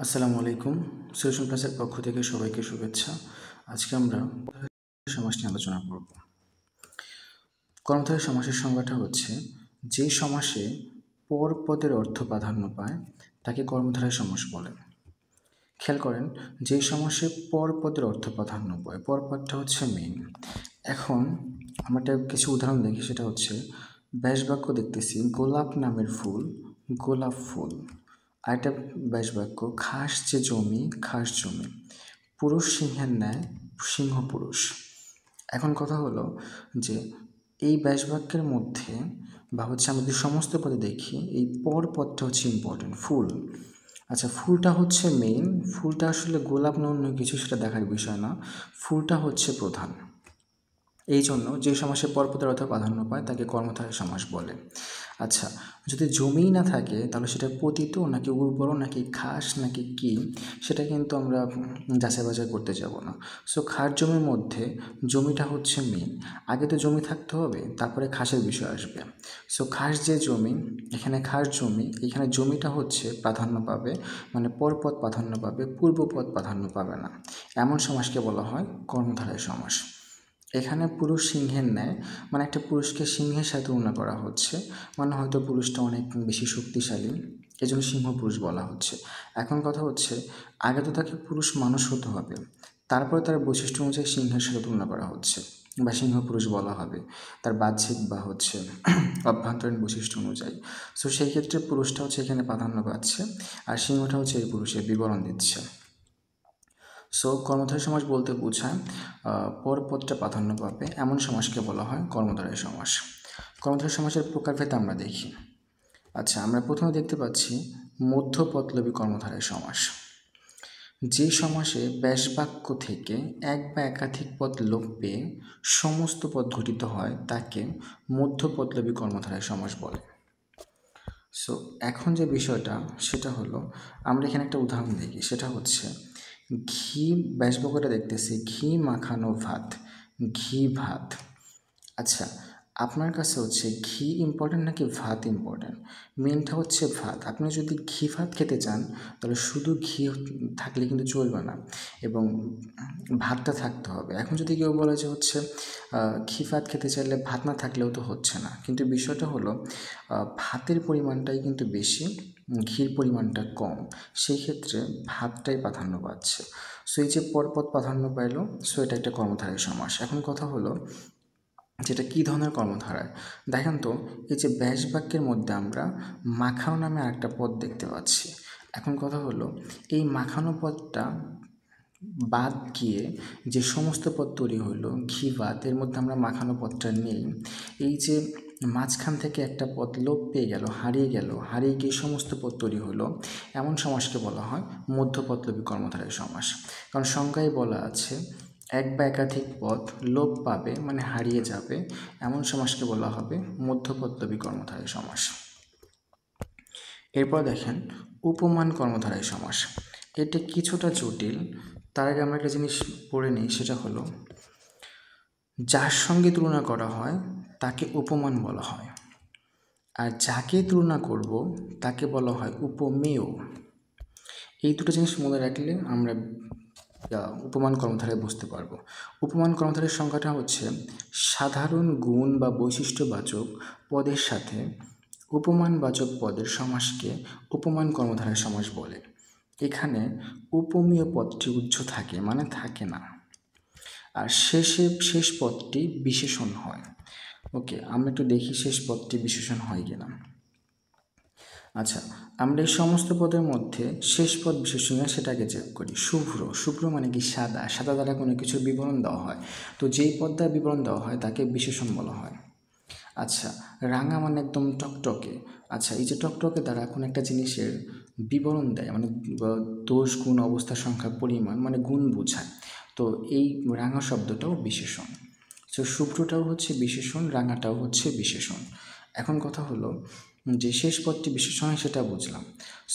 আসসালামু আলাইকুম। সলিউশন ক্লাসের পক্ষ থেকে সবাইকে শুভেচ্ছা। আজকে আমরা সমাস নিয়ে আলোচনা করব। কর্মধারয় সমাসের সংজ্ঞাটা হচ্ছে যে সমাসে পর পদের অর্থ প্রাধান্য পায় তাকে কর্মধারয় সমাস বলে। খেয়াল করেন, যে সমাসে পর পদের অর্থ প্রাধান্য পায়, পর পদটা হচ্ছে মেইন। এখন আমরা কিছু উদাহরণ দেখি, সেটা হচ্ছে ব্যাস বাক্য দেখতেছি, গোলাপ নামের ফুল গোলাপ ফুল। আরেকটা ব্যাস বাক্য, খাস যে জমি খাস জমি, পুরুষ সিংহের ন্যায় সিংহ পুরুষ। এখন কথা হলো যে এই ব্যাস বাক্যের মধ্যে বা হচ্ছে আমরা যদি সমস্ত পদে দেখি, এই পর পদটা হচ্ছে ইম্পর্টেন্ট, ফুল। আচ্ছা, ফুলটা হচ্ছে মেইন, ফুলটা আসলে গোলাপ না অন্য কিছু সেটা দেখার বিষয় না, ফুলটা হচ্ছে প্রধান। এই জন্য যে সমাসে পরপদের অর্থ প্রাধান্য পায় তাকে কর্মধারয় সমাস বলে। আচ্ছা, যদি জমিই না থাকে তাহলে সেটা পতিত নাকি উর্বর নাকি খাস নাকি কি, সেটা কিন্তু আমরা যাচাই বাছাই করতে যাব না। সো খাস জমির মধ্যে জমিটা হচ্ছে মেইন, আগে তো জমি থাকতে হবে, তারপরে খাসের বিষয় আসবে। সো খাস যে জমি, এখানে খাস জমি, এখানে জমিটা হচ্ছে প্রাধান্য পাবে, মানে পরপদ প্রাধান্য পাবে, পূর্বপদ প্রাধান্য পাবে না। এমন সমাসকে বলা হয় কর্মধারয় সমাস। এখানে পুরুষ সিংহের ন্যায়, মানে একটা পুরুষকে সিংহের সাথে তুলনা করা হচ্ছে, মানে হয়তো পুরুষটা অনেক বেশি শক্তিশালী, এজন্য সিংহ পুরুষ বলা হচ্ছে। এখন কথা হচ্ছে, আগে তো তাকে পুরুষ মানুষ হতে হবে, তারপরে তার বৈশিষ্ট্য অনুযায়ী সিংহের সাথে তুলনা করা হচ্ছে বা সিংহ পুরুষ বলা হবে তার বাহ্যিক বা হচ্ছে অভ্যন্তরীণ বৈশিষ্ট্য অনুযায়ী। সো সেই ক্ষেত্রে পুরুষটা হচ্ছে এখানে প্রাধান্য পাচ্ছে, আর সিংহটা হচ্ছে এই পুরুষের বিবরণ দিচ্ছে। সো কর্মধারয় সমাস বলতে বোঝায় পরপদটা প্রাধান্য পাবে এমন সমাসকে বলা হয় কর্মধারয় সমাস। কর্মধারয় সমাসের প্রকারভেদ আমরা দেখি। আচ্ছা, আমরা প্রথমে দেখতে পাচ্ছি মধ্যপদলোপী কর্মধারয় সমাস। যে সমাসে ব্যাসবাক্য থেকে এক বা একাধিক পদ লোপ পেয়ে সমস্ত পদ গঠিত হয় তাকে মধ্যপদলোপী কর্মধারয় সমাস বলে। সো এখন যে বিষয়টা সেটা হলো, আমরা এখানে একটা উদাহরণ দেখি, সেটা হচ্ছে ঘি, ব্যাসবাক্যটা দেখতেছি, ঘি মাখানো ভাত, ঘি ভাত। আচ্ছা, আপনার কাছে হচ্ছে ঘি ইম্পর্ট্যান্ট নাকি ভাত ইম্পর্ট্যান্ট? মেনটা হচ্ছে ভাত। আপনি যদি ঘি ভাত খেতে চান তাহলে শুধু ঘি থাকলে কিন্তু চলবে না, এবং ভাতটা থাকতে হবে। এখন যদি কেউ বলে যে হচ্ছে ঘি ভাত খেতে চাইলে ভাত না থাকলেও তো হচ্ছে না, কিন্তু বিষয়টা হলো ভাতের পরিমাণটাই কিন্তু বেশি, ঘির পরিমাণটা কম, সেই ক্ষেত্রে ভাতটাই প্রাধান্য পাচ্ছে। সো এই যে পরপদ প্রাধান্য পাইল, সো এটা একটা কর্মধারয় সমাস। এখন কথা হলো যেটা কী ধরনের কর্মধারায়, দেখেন তো, এই যে ব্যাস বাক্যের মধ্যে আমরা মাখানো নামে আরেকটা পদ দেখতে পাচ্ছি। এখন কথা হলো, এই মাখানো পদটা বাদ গিয়ে যে সমস্ত পদ তৈরি হইল, ঘি ভাত, এর মধ্যে আমরা মাখানো পদটা নেই। এই যে মাঝখান থেকে একটা পদ লোপ পেয়ে গেল, হারিয়ে গেল, হারিয়ে গিয়ে সমস্ত পদ তৈরি হলো, এমন সমাসকে বলা হয় মধ্যপদলোপী কর্মধারয় সমাস। কারণ সংজ্ঞায় বলা আছে এক বা একাধিক পদ লোপ পাবে, মানে হারিয়ে যাবে, এমন সমাসকে বলা হবে মধ্যপদলোপী কর্মধারয় সমাস। এরপর দেখেন উপমান কর্মধারয় সমাস। এটা কিছুটা জটিল, তার আগে আমরা একটা জিনিস পড়ে নিই, সেটা হলো যার সঙ্গে তুলনা করা হয় তাকে উপমান বলা হয়, আর যাকে তুলনা করব তাকে বলা হয় উপমেয়। এই দুটো জিনিস মনে রাখলে আমরা উপমান কর্মধারয় বুঝতে পারবো। উপমান কর্মধারয়ের সংখ্যাটা হচ্ছে সাধারণ গুণ বা বৈশিষ্ট্যবাচক পদের সাথে উপমানবাচক পদের সমাসকে উপমান কর্মধারয় সমাস বলে। এখানে উপমেয় পদটি উহ্য থাকে, মানে থাকে না, আর শেষ পদটি বিশেষণ হয়। ওকে, আমরা একটু দেখি শেষ পদটি বিশেষণ হয় কিনা। আচ্ছা, আমরা এই সমস্ত পদের মধ্যে শেষ পদ বিশেষণে সেটাকে চেক করি। শুভ্র, শুভ্র মানে কি সাদা, সাদা দ্বারা কোনো কিছুর বিবরণ দেওয়া হয়, তো যেই পদ দ্বারা বিবরণ দেওয়া হয় তাকে বিশেষণ বলা হয়। আচ্ছা, রাঙা মানে একদম টকটকে। আচ্ছা, এই যে টকটকে দ্বারা কোনো একটা জিনিসের বিবরণ দেয়, মানে দোষ গুণ অবস্থা সংখ্যা পরিমাণ, মানে গুণ বোঝায়, তো এই রাঙা শব্দটাও বিশেষণ। সো শুভ্রটাও হচ্ছে বিশেষণ, রাঙাটাও হচ্ছে বিশেষণ। এখন কথা হলো যে শেষ পদটি বিশেষণ হয় সেটা বুঝলাম।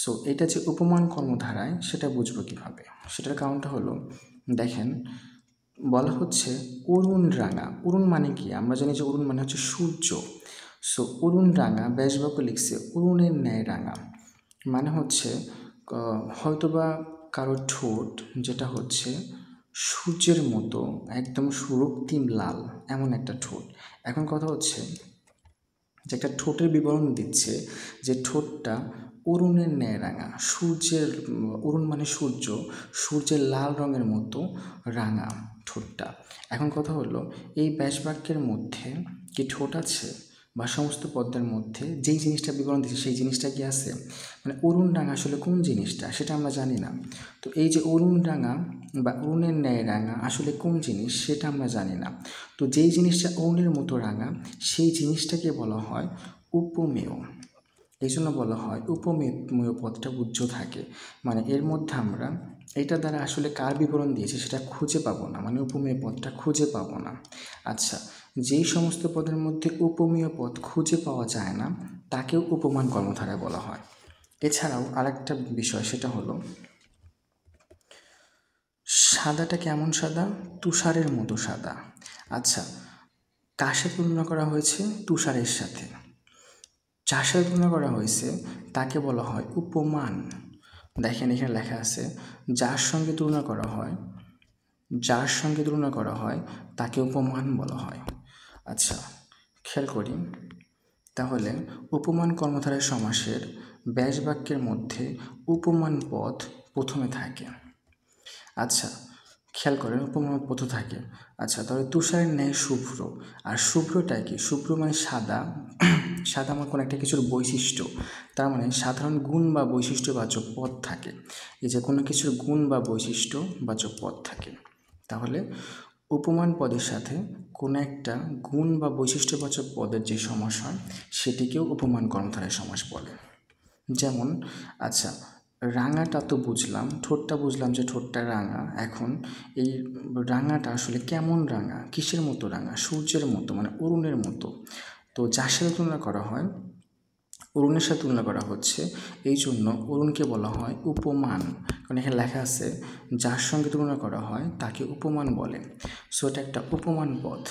সো এটা যে উপমান কর্মধারায় সেটা বুঝবো কীভাবে, সেটার কারণটা হলো, দেখেন বলা হচ্ছে অরুণ রাঙা। অরুণ মানে কি? আমরা জানি যে অরুণ মানে হচ্ছে সূর্য। সো অরুণ রাঙা, ব্যাসবাক্য লিখছে অরুণের ন্যায় রাঙা, মানে হচ্ছে হয়তোবা কারো ঠোঁট যেটা হচ্ছে সূর্যের মতো একদম রক্তিম লাল, এমন একটা ঠোঁট। এখন কথা হচ্ছে যে একটা ঠোঁটের বিবরণ দিচ্ছে যে ঠোঁটটা অরুণের ন্যায় রাঙা, সূর্যের অরুণ মানে সূর্য, সূর্যের লাল রঙের মতো রাঙা ঠোঁটটা। এখন কথা হলো এই ব্যাসবাক্যের মধ্যে কি ঠোঁট আছে, বা সমস্ত পদ্মের মধ্যে যেই জিনিসটা বিবরণ দিচ্ছে সেই জিনিসটা কি আছে, মানে অরুণ রাঙা আসলে কোন জিনিসটা সেটা আমরা জানি না। তো এই যে অরুণ রাঙা বা অরুণের ন্যায় রাঙা আসলে কোন জিনিস সেটা আমরা জানি না। তো যেই জিনিসটা অরুণের মতো রাঙা সেই জিনিসটাকে বলা হয় উপমেয়। এই জন্য বলা হয় উপমেয় পদটা উজ্জ্ব থাকে, মানে এর মধ্যে আমরা এটা দ্বারা আসলে কার বিবরণ দিয়েছে সেটা খুঁজে পাবো না, মানে উপমেয় পদটা খুঁজে পাবো না। আচ্ছা, যেই সমস্ত পদের মধ্যে উপমেয় পদ খুঁজে পাওয়া যায় না তাকেও উপমান কর্মধারয় বলা হয়। এছাড়াও আরেকটা বিষয় সেটা হলো সাদাটা কেমন সাদা, তুষারের মতো সাদা। আচ্ছা, কার সাথে তুলনা করা হয়েছে, তুষারের সাথে। যার সাথে তুলনা করা হয়েছে তাকে বলা হয় উপমান। দেখেন এখানে লেখা আছে যার সঙ্গে তুলনা করা হয়, যার সঙ্গে তুলনা করা হয় তাকে উপমান বলা হয়। আচ্ছা, খেয়াল করি তাহলে উপমান কর্মধারয় সমাসের ব্যাসবাক্যের মধ্যে উপমান পদ প্রথমে থাকে। আচ্ছা, খেয়াল করেন উপমান পদ থাকে। আচ্ছা, তাহলে তুষারের ন্যায় শুভ্র, আর শুভ্রটা কি, শুভ্র মানে সাদা, সাদা আমার কোনো একটা কিছুর বৈশিষ্ট্য, তার মানে সাধারণ গুণ বা বৈশিষ্ট্যবাচক পদ থাকে। এই যে কোনো কিছুর গুণ বা বৈশিষ্ট্যবাচক পদ থাকে, তাহলে উপমান পদের সাথে কোনো একটা গুণ বা বৈশিষ্ট্যবাচক পদের যে সমাস হয় সেটিকেও উপমান কর্মধারয় সমাস বলে। যেমন আচ্ছা, রাঙাটা তো বুঝলাম, ঠোঁটটা বুঝলাম যে ঠোঁটটা রাঙা। এখন এই রাঙাটা আসলে কেমন রাঙা, কিসের মতো রাঙা, সূর্যের মতো মানে অরুণের মতো। তো যার সাথে তুলনা করা হয়, অরুণের সাথে তুলনা করা হচ্ছে, এই জন্য অরুণকে বলা হয় উপমান। কারণ এখানে লেখা আছে যার সঙ্গে তুলনা করা হয় তাকে উপমান বলে। সো এটা একটা উপমান পদ।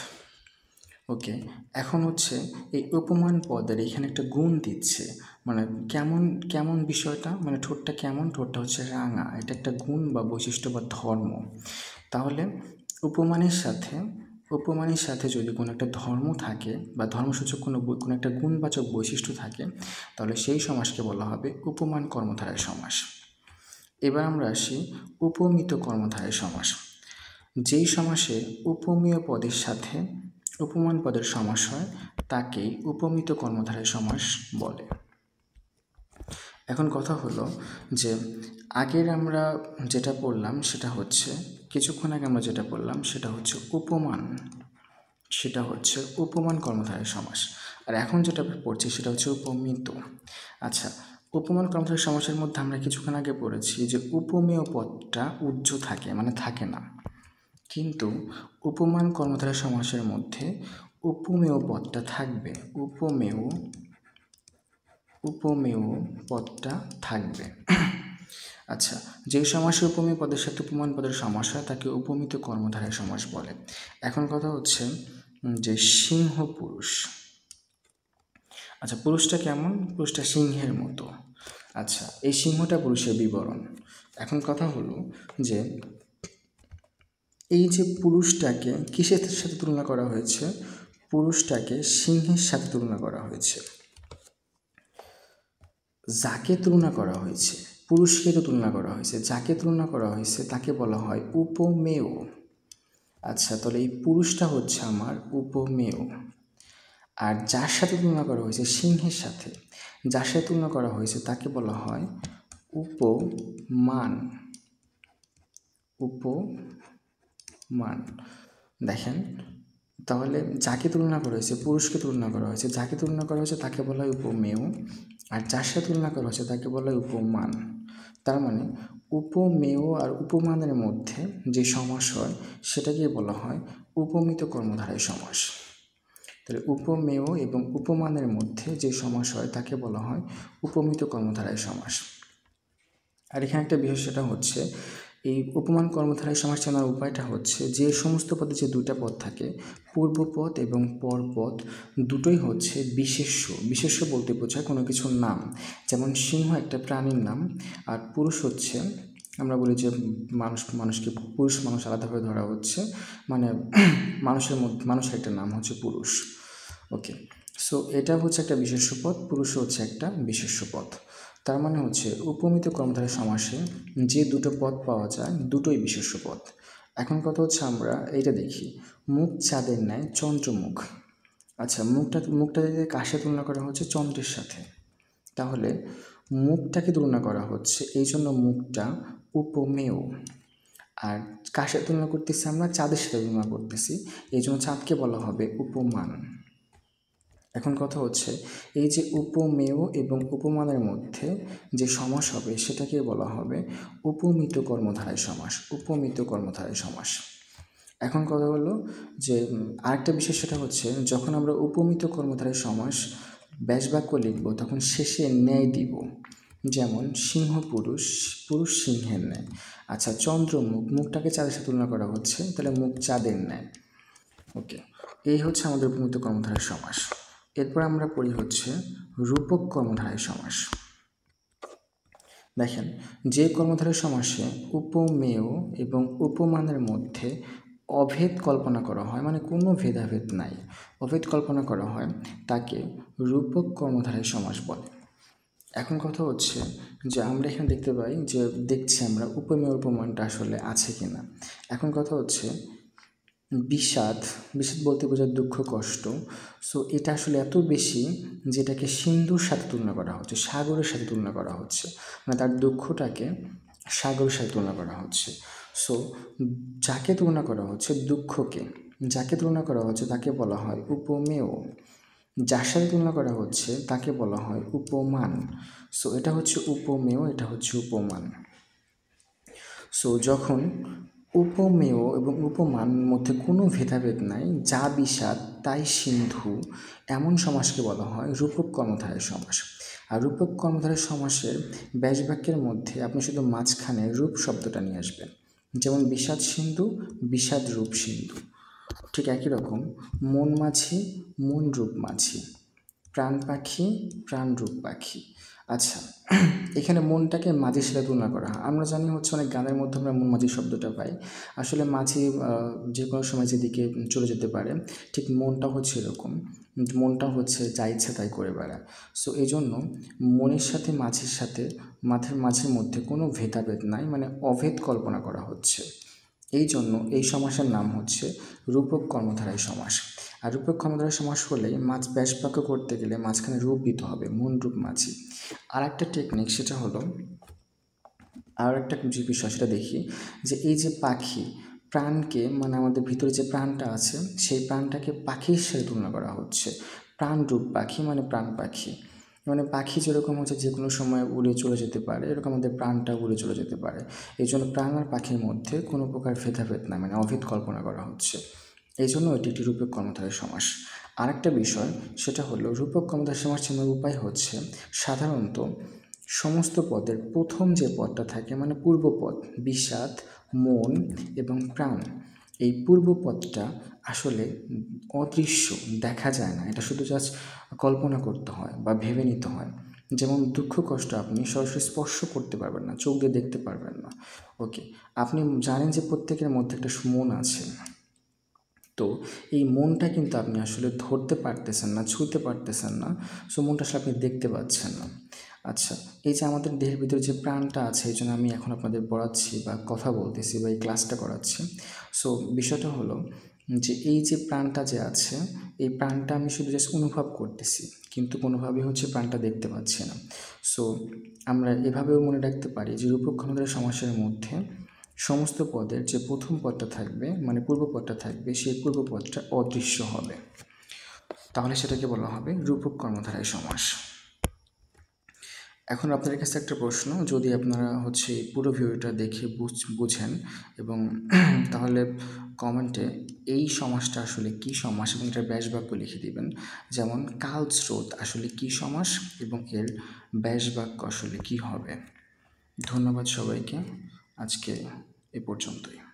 ওকে, এখন হচ্ছে এই উপমান পদের এখানে একটা গুণ দিচ্ছে, মানে কেমন কেমন বিষয়টা, মানে ঠোঁটটা কেমন, ঠোঁটটা হচ্ছে রাঙা, এটা একটা গুণ বা বৈশিষ্ট্য বা ধর্ম। তাহলে উপমানের সাথে যদি কোনো একটা ধর্ম থাকে বা ধর্মসূচক কোনো একটা গুণবাচক বৈশিষ্ট্য থাকে তাহলে সেই সমাসকে বলা হবে উপমান কর্মধারয় সমাস। এবার আমরা আসি উপমিত কর্মধারয় সমাস। যেই সমাসে উপমেয় পদের সাথে উপমান পদের সমাস হয় তাকেই উপমিত কর্মধারয় সমাস বলে। এখন কথা হলো যে আগের আমরা যেটা পড়লাম সেটা হচ্ছে, কিছুক্ষণ আগে আমরা যেটা পড়লাম সেটা হচ্ছে উপমান, সেটা হচ্ছে উপমান কর্মধারয় সমাস। আর এখন যেটা পড়ছি সেটা হচ্ছে উপমিত। আচ্ছা, উপমান কর্মধারয় সমাসের মধ্যে আমরা কিছুক্ষণ আগে পড়েছি যে উপমেয় পদটা উজ্জ্ব থাকে, মানে থাকে না, কিন্তু উপমান কর্মধারয় সমাসের মধ্যে উপমেয় পদটা থাকবে, উপমেয় পদটা থাকবে। আচ্ছা, যে সমাসে উপমেয় পদের সাথে উপমান পদের সমাস হয় তাকে উপমিত কর্মধারয় সমাস বলে। এখন কথা হচ্ছে যে সিংহ পুরুষ। আচ্ছা, পুরুষটা কেমন, পুরুষটা সিংহের মতো। আচ্ছা, এই সিংহটা পুরুষের বিবরণ। এখন কথা হলো যে এই যে পুরুষটাকে কিসের সাথে তুলনা করা হয়েছে, পুরুষটাকে সিংহের সাথে তুলনা করা হয়েছে। যাকে তুলনা করা হয়েছে, পুরুষকে তো তুলনা করা হয়েছে, যাকে তুলনা করা হয়েছে তাকে বলা হয় উপমেয়। আচ্ছা, তাহলে এই পুরুষটা হচ্ছে আমার উপমেয়, আর যার সাথে তুলনা করা হয়েছে সিংহের সাথে, যার সাথে তুলনা করা হয়েছে তাকে বলা হয় উপমান। উপমান, দেখেন তাহলে যাকে তুলনা করা হয়েছে, পুরুষকে তুলনা করা হয়েছে, যাকে তুলনা করা হয়েছে তাকে বলা হয় উপমেয়, আর যার সাথে তুলনা করা হয়েছে তাকে বলা হয় উপমান। তার মানে উপমেয় আর উপমানের মধ্যে যে সমাস হয় সেটাকে বলা হয় উপমিত কর্মধারয় সমাস। তাহলে উপমেয় এবং উপমানের মধ্যে যে সমাস হয় তাকে বলা হয় উপমিত কর্মধারয় সমাস। আর এখানে একটা বিষয় সেটা হচ্ছে এই উপমান কর্মধারয় সমাস চেনার উপায়টা হচ্ছে যে সমস্ত পদে যে দুইটা পদ থাকে, পূর্বপদ এবং পরপদ দুটোই হচ্ছে বিশেষ্য। বিশেষ্য বলতে বোঝায় কোনো কিছুর নাম, যেমন সিংহ একটা প্রাণীর নাম, আর পুরুষ হচ্ছে, আমরা বলি যে মানুষকে পুরুষ মানুষ আলাদাভাবে ধরা হচ্ছে, মানে মানুষের একটা নাম হচ্ছে পুরুষ। ওকে, সো এটা হচ্ছে একটা বিশেষ্য পদ, পুরুষ হচ্ছে একটা বিশেষ্য পদ। তার মানে হচ্ছে উপমিত কর্মধারয় সমাসে যে দুটো পদ পাওয়া যায় দুটোই বিশেষ্য পদ। এখন কথা হচ্ছে আমরা এইটা দেখি, মুখ চাঁদের ন্যায় চন্দ্রমুখ। আচ্ছা, মুখটা যদি কার সাথে তুলনা করা হচ্ছে? চন্দ্রের সাথে। তাহলে মুখটাকে তুলনা করা হচ্ছে, এই জন্য মুখটা উপমেয়। আর কার সাথে তুলনা করতেছি আমরা? চাঁদের সাথে তুলনা করতেছি, এই জন্য চাঁদকে বলা হবে উপমান। এখন কথা হচ্ছে এই যে উপমেয় এবং উপমানের মধ্যে যে সমাস হবে সেটাকে বলা হবে উপমিত কর্মধারয় সমাস। উপমিত কর্মধারয় সমাস। এখন কথা হলো যে আরেকটা বিষয়, সেটা হচ্ছে যখন আমরা উপমিত কর্মধারয় সমাস ব্যাসবাক্য লিখব তখন শেষে ন্যায় দিব, যেমন সিংহ পুরুষ, পুরুষ সিংহের ন্যায়। আচ্ছা, চন্দ্রমুখ, মুখটাকে চাঁদের সাথে তুলনা করা হচ্ছে, তাহলে মুখ চাঁদের ন্যায়। ওকে, এই হচ্ছে আমাদের উপমিত কর্মধারয় সমাস। এরপর আমরা পড়ি হচ্ছে রূপক কর্মধারয় সমাস। দেখেন, যে কর্মধারয় সমাসে উপমেয় এবং উপমানের মধ্যে অভেদ কল্পনা করা হয়, মানে কোনো ভেদাভেদ নাই, অভেদ কল্পনা করা হয়, তাকে রূপক কর্মধারয় সমাস বলে। এখন কথা হচ্ছে যে আমরা এখানে দেখতে পাই যে আমরা উপমেয় উপমানটা আসলে আছে কিনা। এখন কথা হচ্ছে বিষাদ, বিষাদ বলতে বোঝায় দুঃখ কষ্ট। সো এটা আসলে এত বেশি যেটাকে সিন্ধুর সাথে তুলনা করা হচ্ছে, সাগরের সাথে তুলনা করা হচ্ছে, মানে তার দুঃখটাকে সাগরের সাথে তুলনা করা হচ্ছে। সো যাকে তুলনা করা হচ্ছে, দুঃখকে যাকে তুলনা করা হচ্ছে তাকে বলা হয় উপমেয়, যার সাথে তুলনা করা হচ্ছে তাকে বলা হয় উপমান। সো এটা হচ্ছে উপমেয়, এটা হচ্ছে উপমান। সো যখন উপমেয় এবং উপমান মধ্যে কোনো ভেদাভেদ নাই, যা বিষাদ তাই সিন্ধু, এমন সমাসকে বলা হয় রূপক কর্মধারয় সমাস। আর রূপক কর্মধারয় সমাসের ব্যাসবাক্যের মধ্যে আপনি শুধু মাঝখানে রূপ শব্দটা নিয়ে আসবেন, যেমন বিষাদ সিন্ধু, বিষাদ রূপ সিন্ধু। ঠিক একই রকম মন মাঝি, মন রূপ মাঝি, প্রাণ পাখি, প্রাণ রূপ পাখি। আচ্ছা, এখানে মনটাকে মাঝির সাথে তুলনা করা হয়। আমরা জানি হচ্ছে অনেক গানের মধ্যে আমরা মন মাঝি শব্দটা পাই। আসলে মাঝি যে কোনো সময় যেদিকে চলে যেতে পারে, ঠিক মনটা হচ্ছে এরকম, মনটা হচ্ছে যা ইচ্ছা তাই করে বেড়ায়। সো এই জন্য মনের সাথে মাঝের মধ্যে কোনো ভেদাভেদ নাই, মানে অভেদ কল্পনা করা হচ্ছে। এই জন্য এই সমাসের নাম হচ্ছে রূপক কর্মধারয় সমাস। আর রূপক কর্মধারয় সমাস হলে ব্যাসবাক্য করতে গেলে মাঝখানে রূপ দিতে হবে, মন রূপ মাঝি। আর একটা টেকনিক, সেটা হলো আর একটা যে বিষয় সেটা দেখি, যে এই যে পাখি, প্রাণকে, মানে আমাদের ভিতরে যে প্রাণটা আছে সেই প্রাণটাকে পাখির সাথে তুলনা করা হচ্ছে, প্রাণরূপ পাখি মানে প্রাণ পাখি। মানে পাখি যেরকম হচ্ছে যে কোনো সময় উড়ে চলে যেতে পারে, এরকম আমাদের প্রাণটা উড়ে চলে যেতে পারে। এই জন্য প্রাণ আর পাখির মধ্যে কোনো প্রকার ভেদাভেদ না, মানে অভেদ কল্পনা করা হচ্ছে। এই জন্য এটি একটি রূপক কর্মধারয় সমাস। আরেকটা বিষয়, সেটা হলো রূপক কর্মধারয় সমাস চেনার উপায় হচ্ছে সাধারণত সমস্ত পদের প্রথম যে পদটা থাকে, মানে পূর্বপদ, বিষাদ, মন এবং প্রাণ, এই পূর্বপদটা আসলে অদৃশ্য, দেখা যায় না, এটা শুধু জাস্ট কল্পনা করতে হয় বা ভেবে নিতে হয়। যেমন দুঃখ কষ্ট আপনি সরাসরি স্পর্শ করতে পারবেন না, চোখ দিয়ে দেখতে পারবেন না। ওকে, আপনি জানেন যে প্রত্যেকের মধ্যে একটা মন আছে, তো এই মনটা কিন্তু আপনি আসলে ধরতে পারতেছেন না, ছুঁতে পারতেছেন না। সো মনটা আসলে আপনি দেখতে পাচ্ছেন না। আচ্ছা, এই যে আমাদের দেহের ভিতরে যে প্রাণটা আছে, এই জন্য আমি এখন আপনাদের পড়াচ্ছি বা কথা বলতেছি বা এই ক্লাসটা করাচ্ছি। সো বিষয়টা হলো যে এই যে প্রাণটা যে আছে, এই প্রাণটা আমি শুধু জাস্ট অনুভব করতেছি, কিন্তু কোনোভাবেই হচ্ছে প্রাণটা দেখতে পাচ্ছি না। সো আমরা এভাবেও মনে রাখতে পারি যে রূপক ক্ষমতার সমস্যার মধ্যে সমস্ত পদের যে প্রথম পদটা থাকবে, মানে পূর্ব পদটা থাকবে, সেই পূর্ব পদটা অদৃশ্য হবে, তাহলে সেটাকে বলা হবে রূপক কর্মধারয় সমাস। এখন আপনাদের কাছে একটা প্রশ্ন, যদি আপনারা হচ্ছে পুরো ভিডিওটা দেখে বুঝেন এবং তাহলে কমেন্টে এই সমাসটা আসলে কী সমাস এবং এটার ব্যাসবাক্য লিখে দিবেন, যেমন কালস্রোত আসলে কী সমাস এবং এর ব্যাসবাক্য আসলে কী হবে। ধন্যবাদ সবাইকে, আজকে এ পর্যন্তই।